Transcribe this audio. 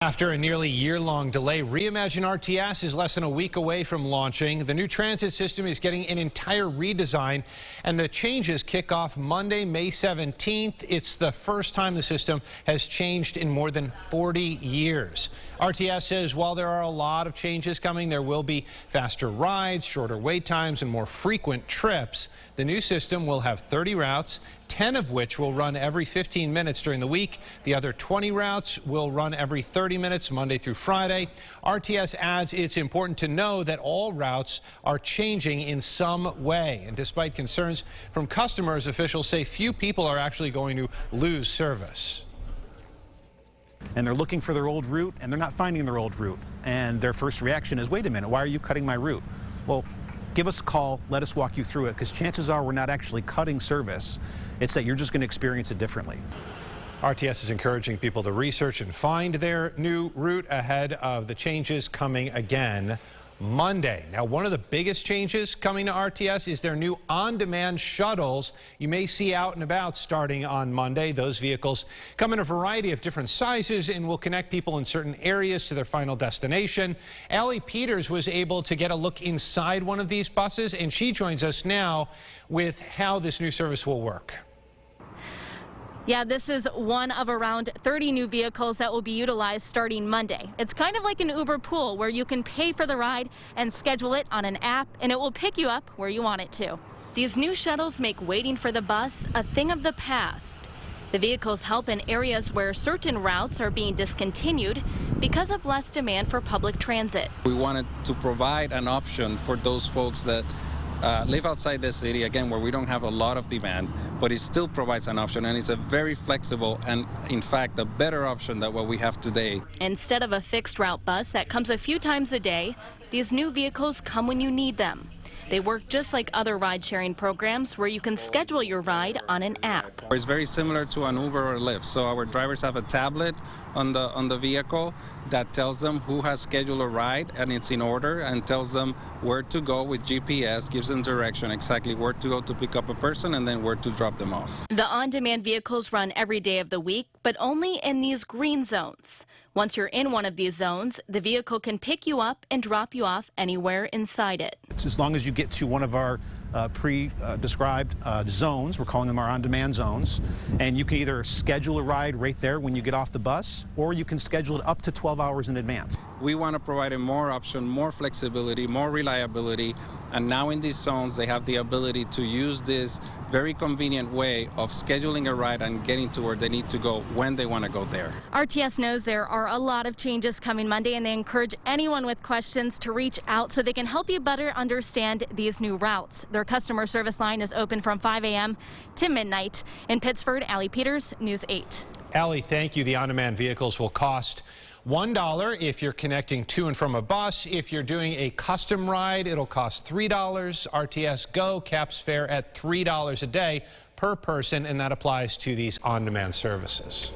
After a nearly year-long delay, Reimagine RTS is less than a week away from launching. The new transit system is getting an entire redesign, and the changes kick off Monday, May 17th. It's the first time the system has changed in more than 40 years. RTS says while there are a lot of changes coming, there will be faster rides, shorter wait times, and more frequent trips. The new system will have 30 routes, 10 of which will run every 15 minutes during the week. The other 20 routes will run every 30 minutes, Monday through Friday. RTS adds it's important to know that all routes are changing in some way. And despite concerns from customers, officials say few people are actually going to lose service. And they're looking for their old route, and they're not finding their old route. And their first reaction is, wait a minute, why are you cutting my route? Well, give us a call, let us walk you through it, because chances are we're not actually cutting service. It's that you're just going to experience it differently. RTS is encouraging people to research and find their new route ahead of the changes coming again Monday. Now, one of the biggest changes coming to RTS is their new on-demand shuttles you may see out and about starting on Monday. Those vehicles come in a variety of different sizes and will connect people in certain areas to their final destination. Allie Peters was able to get a look inside one of these buses, and she joins us now with how this new service will work. Yeah, this is one of around 30 new vehicles that will be utilized starting Monday. It's kind of like an Uber pool where you can pay for the ride and schedule it on an app, and it will pick you up where you want it to. These new shuttles make waiting for the bus a thing of the past. The vehicles help in areas where certain routes are being discontinued because of less demand for public transit. We wanted to provide an option for those folks that live outside the city, again, where we don't have a lot of demand, but it still provides an option, and it's a very flexible and, in fact, a better option than what we have today. Instead of a fixed route bus that comes a few times a day, these new vehicles come when you need them. They work just like other ride-sharing programs where you can schedule your ride on an app. It's very similar to an Uber or Lyft. So our drivers have a tablet on the vehicle that tells them who has scheduled a ride, and it's in order, and tells them where to go with GPS, gives them direction exactly where to go to pick up a person and then where to drop them off. The on-demand vehicles run every day of the week, but only in these green zones. Once you're in one of these zones, the vehicle can pick you up and drop you off anywhere inside it. As long as you get to one of our pre-described zones, we're calling them our on-demand zones, and you can either schedule a ride right there when you get off the bus, or you can schedule it up to 12 hours in advance. We want to provide a more option, more flexibility, more reliability, and now in these zones they have the ability to use this very convenient way of scheduling a ride and getting to where they need to go when they want to go there. RTS knows there are a lot of changes coming Monday, and they encourage anyone with questions to reach out so they can help you better understand these new routes. Their customer service line is open from 5 a.m. to midnight. In Pittsford, Allie Peters, News 8. Allie, thank you. The on-demand vehicles will cost $1 if you're connecting to and from a bus. If you're doing a custom ride, it'll cost $3. RTS Go caps fare at $3 a day per person, and that applies to these on-demand services.